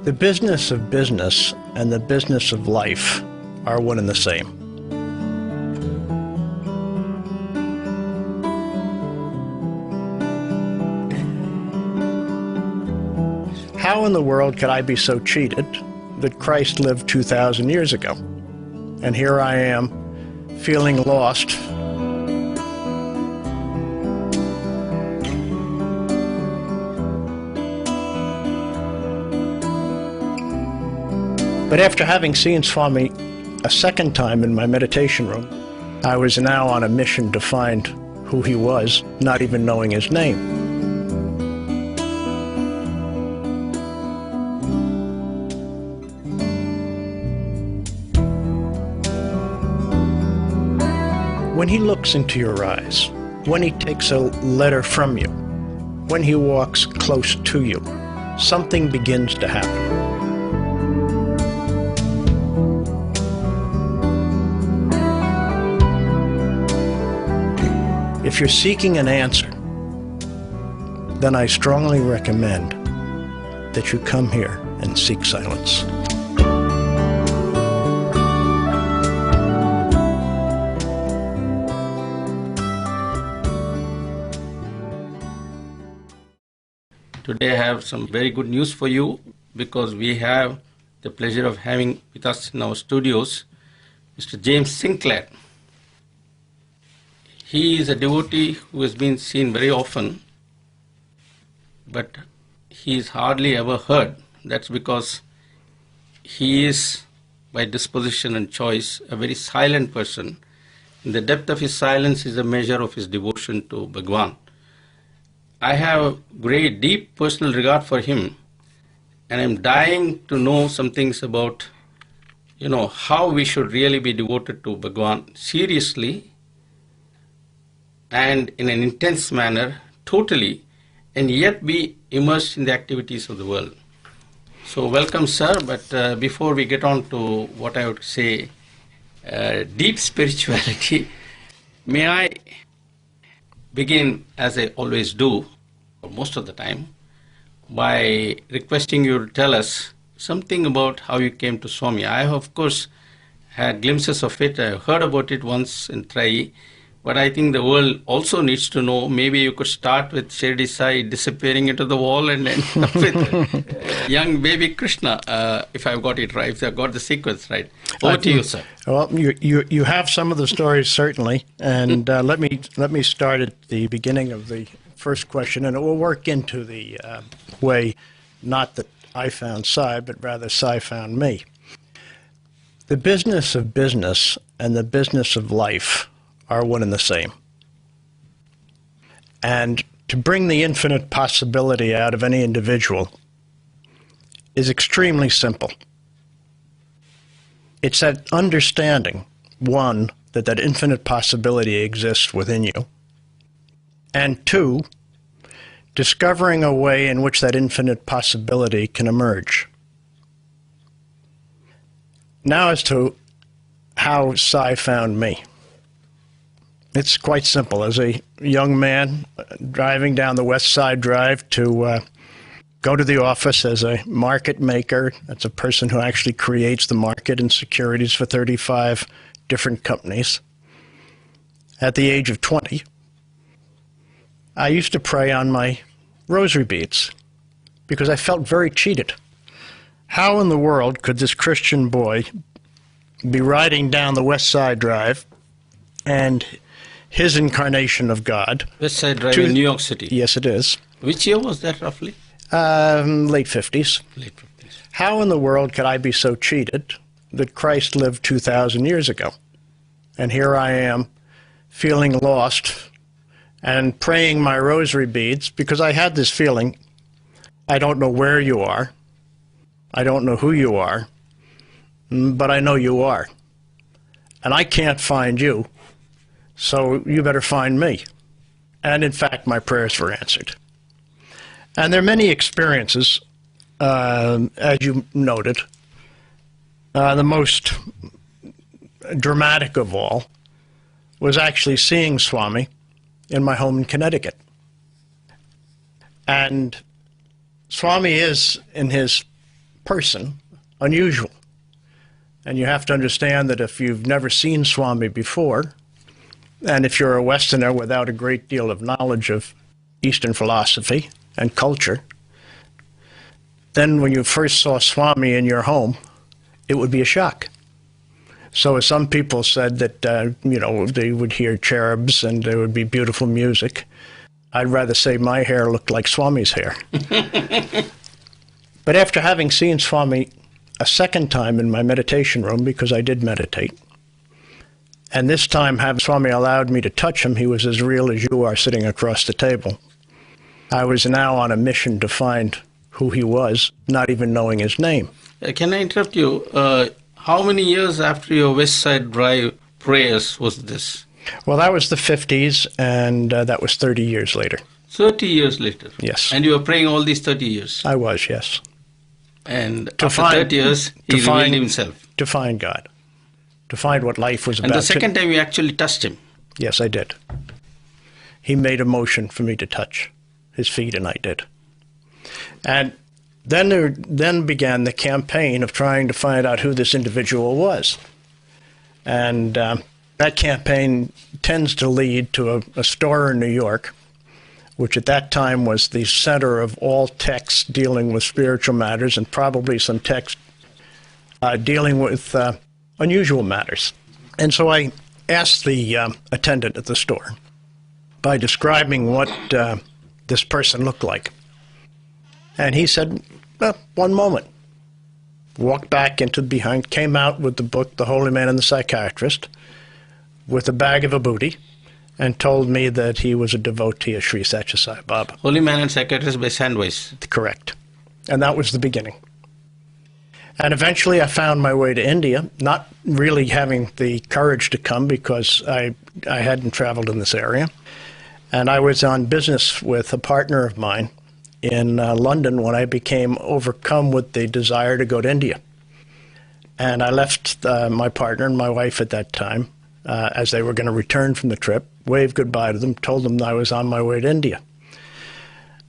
The business of business and the business of life are one and the same. How in the world could I be so cheated that Christ lived 2,000 years ago? And here I am, feeling lost. But after having seen Swami a second time in my meditation room, I was now on a mission to find who he was, not even knowing his name. When he looks into your eyes, when he takes a letter from you, when he walks close to you, something begins to happen. If you're seeking an answer, then I strongly recommend that you come here and seek silence. Today I have some very good news for you, because we have the pleasure of having with us in our studios Mr. James Sinclair. He is a devotee who has been seen very often, but he is hardly ever heard. That's because he is, by disposition and choice, a very silent person. And the depth of his silence is a measure of his devotion to Bhagwan. I have great, deep personal regard for him, and I'm dying to know some things about, how we should really be devoted to Bhagwan seriously and in an intense manner, totally, and yet be immersed in the activities of the world. So welcome, sir, but before we get on to what I would say, deep spirituality, may I begin, as I always do, most of the time, by requesting you to tell us something about how you came to Swami. I have, of course, had glimpses of it. I heard about it once in Trai, but I think the world also needs to know. Maybe you could start with Shirdi Sai disappearing into the wall and end up with young baby Krishna, if I've got it right, if I've got the sequence right. Over to you, sir. Well, you have some of the stories, certainly, and let me start at the beginning of the first question, and it will work into the way, not that I found Sai, but rather Sai found me. The business of business and the business of life are one and the same. And to bring the infinite possibility out of any individual is extremely simple. It's that understanding, one, that that infinite possibility exists within you, and two, discovering a way in which that infinite possibility can emerge. Now as to how Sai found me. It's quite simple. As a young man driving down the West Side Drive to go to the office as a market maker, that's a person who actually creates the market and securities for 35 different companies. At the age of 20, I used to pray on my rosary beads because I felt very cheated. How in the world could this Christian boy be riding down the West Side Drive and his incarnation of God. West Side Drive in New York City. Yes, it is. Which year was that roughly? Late 50s. Late 50s. How in the world could I be so cheated that Christ lived 2,000 years ago? And here I am, feeling lost and praying my rosary beads because I had this feeling, I don't know where you are, I don't know who you are, but I know you are. And I can't find you. So you better find me. And in fact, my prayers were answered. And there are many experiences, as you noted. The most dramatic of all was actually seeing Swami in my home in Connecticut. And Swami is, in his person unusual. And you have to understand that if you've never seen Swami before, and if you're a Westerner without a great deal of knowledge of Eastern philosophy and culture, then when you first saw Swami in your home, it would be a shock. So as some people said that, they would hear cherubs and there would be beautiful music, I'd rather say my hair looked like Swami's hair. But after having seen Swami a second time in my meditation room, because I did meditate, and this time having Swami allowed me to touch him, he was as real as you are sitting across the table. I was now on a mission to find who he was, not even knowing his name. Can I interrupt you? How many years after your West Side Drive prayers was this? Well, that was the 50s, and that was 30 years later. 30 years later? Yes. And you were praying all these 30 years? I was, yes. And after 30 years, he revealed himself? To find God. To find what life was about. And the second time you actually touched him? Yes, I did. He made a motion for me to touch his feet, and I did. And then began the campaign of trying to find out who this individual was. And that campaign tends to lead to a store in New York, which at that time was the center of all texts dealing with spiritual matters and probably some texts dealing with unusual matters. And so I asked the attendant at the store by describing what this person looked like. And he said, well, one moment. Walked back into behind, came out with the book, The Holy Man and the Psychiatrist, with a bag of vibhuti, and told me that he was a devotee of Sri Sathya Sai Baba. Holy Man and Psychiatrist by Sandwich. Correct. And that was the beginning. And eventually I found my way to India, not really having the courage to come because I hadn't traveled in this area. And I was on business with a partner of mine in London when I became overcome with the desire to go to India. And I left my partner and my wife at that time as they were going to return from the trip, waved goodbye to them, told them I was on my way to India.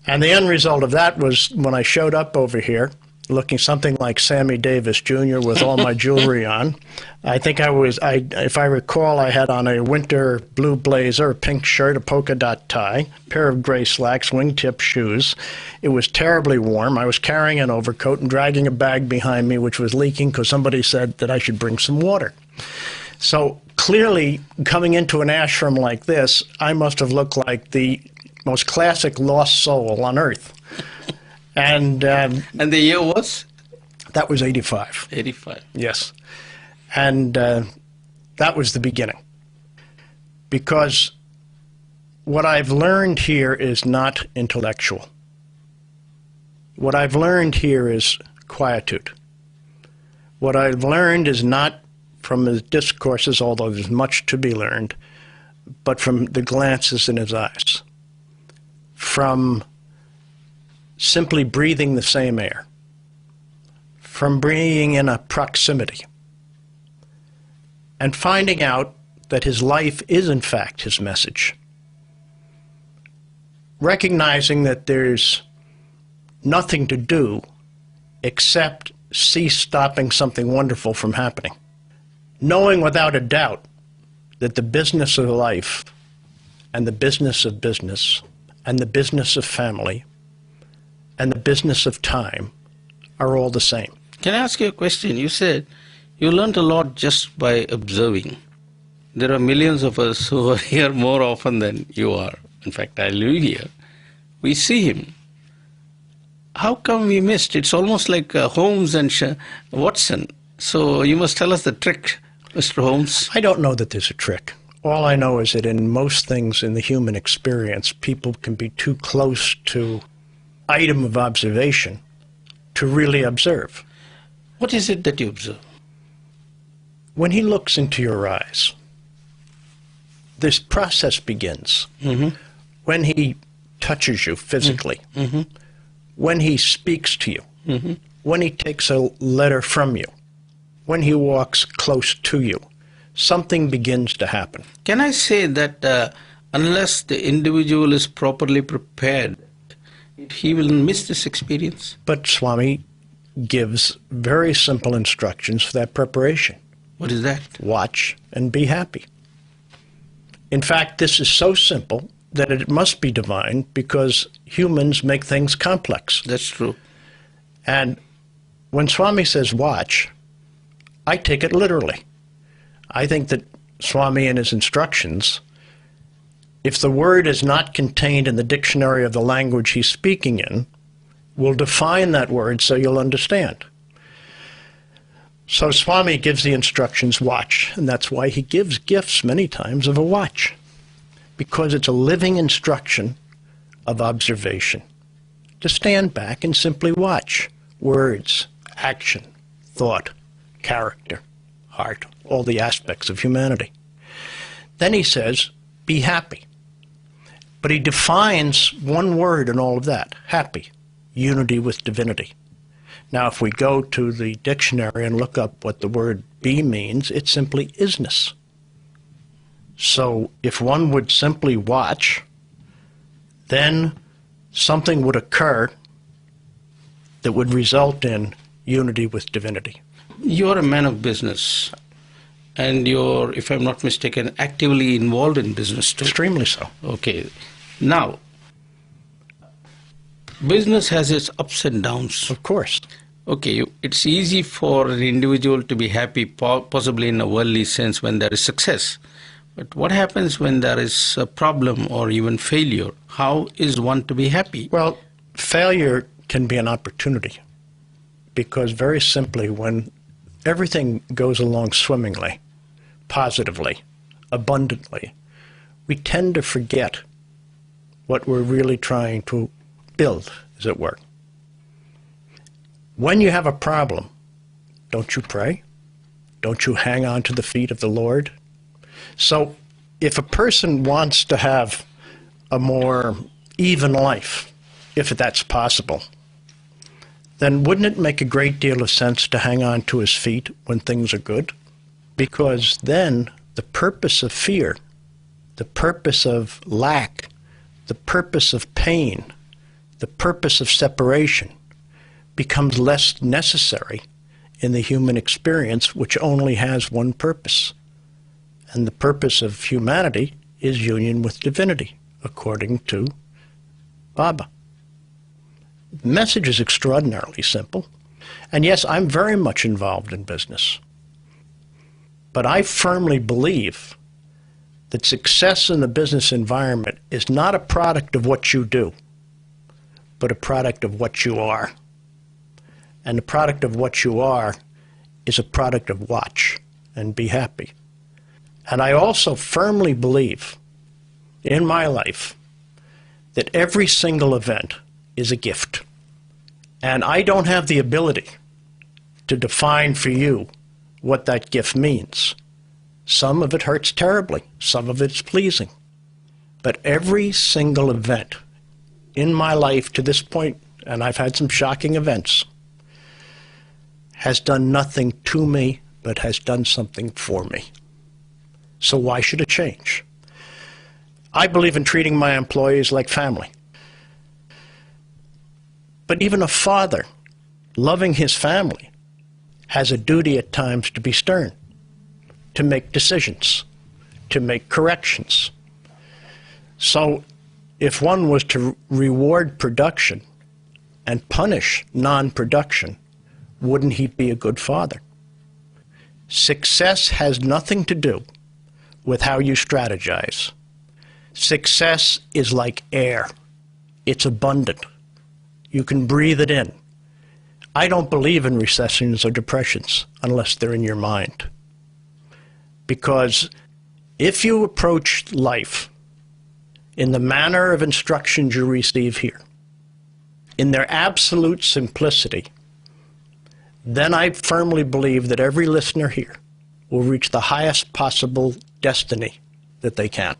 And the end result of that was when I showed up over here, looking something like Sammy Davis Jr. with all my jewelry on. I think if I recall, I had on a winter blue blazer, a pink shirt, a polka dot tie, a pair of gray slacks, wingtip shoes. It was terribly warm. I was carrying an overcoat and dragging a bag behind me, which was leaking because somebody said that I should bring some water. So clearly, coming into an ashram like this, I must have looked like the most classic lost soul on earth. And the year was? That was 85. 85. Yes. And that was the beginning. Because what I've learned here is not intellectual. What I've learned here is quietude. What I've learned is not from his discourses, although there's much to be learned, but from the glances in his eyes. From simply breathing the same air, from being in a proximity, and finding out that his life is in fact his message. Recognizing that there's nothing to do except cease stopping something wonderful from happening. Knowing without a doubt that the business of life and the business of business and the business of family and the business of time are all the same. Can I ask you a question? You said you learned a lot just by observing. There are millions of us who are here more often than you are. In fact, I live here. We see him. How come we missed? It's almost like Holmes and Watson. So you must tell us the trick, Mr. Holmes. I don't know that there's a trick. All I know is that in most things in the human experience, people can be too close to item of observation to really observe. What is it that you observe? When he looks into your eyes, this process begins. Mm-hmm. When he touches you physically, mm-hmm. when he speaks to you, mm-hmm. when he takes a letter from you, when he walks close to you, something begins to happen. Can I say that unless the individual is properly prepared, he will miss this experience? But Swami, gives very simple instructions for that preparation. What is that? Watch and be happy. In fact, this is so simple that it must be divine because humans make things complex. That's true. And when Swami says watch, I take it literally. I think that Swami in his instructions, if the word is not contained in the dictionary of the language he's speaking in, will define that word so you'll understand. So Swami gives the instructions watch, and that's why he gives gifts many times of a watch, because it's a living instruction of observation. To stand back and simply watch words, action, thought, character, heart, all the aspects of humanity. Then he says, be happy. But he defines one word in all of that, happy, unity with divinity. Now, if we go to the dictionary and look up what the word be means, it simply isness. So if one would simply watch, then something would occur that would result in unity with divinity. You're a man of business, and you're, if I'm not mistaken, actively involved in business too. Extremely so. Okay. Now, business has its ups and downs. Of course. Okay, it's easy for an individual to be happy, possibly in a worldly sense, when there is success. But what happens when there is a problem or even failure? How is one to be happy? Well, failure can be an opportunity, because very simply, when everything goes along swimmingly, positively, abundantly, we tend to forget what we're really trying to build, as it were. When you have a problem, don't you pray? Don't you hang on to the feet of the Lord? So if a person wants to have a more even life, if that's possible, then wouldn't it make a great deal of sense to hang on to his feet when things are good? Because then the purpose of fear, the purpose of lack, the purpose of pain, the purpose of separation becomes less necessary in the human experience, which only has one purpose. And the purpose of humanity is union with divinity, according to Baba. The message is extraordinarily simple. And yes, I'm very much involved in business. But I firmly believe that success in the business environment is not a product of what you do, but a product of what you are. And the product of what you are is a product of watch and be happy. And I also firmly believe in my life that every single event is a gift. And I don't have the ability to define for you what that gift means. Some of it hurts terribly, some of it's pleasing. But every single event in my life to this point, and I've had some shocking events, has done nothing to me, but has done something for me. So why should it change? I believe in treating my employees like family. But even a father, loving his family, has a duty at times to be stern, to make decisions, to make corrections. So if one was to reward production and punish non-production, wouldn't he be a good father? Success has nothing to do with how you strategize. Success is like air. It's abundant. You can breathe it in. I don't believe in recessions or depressions unless they're in your mind. Because if you approach life in the manner of instructions you receive here, in their absolute simplicity, then I firmly believe that every listener here will reach the highest possible destiny that they can.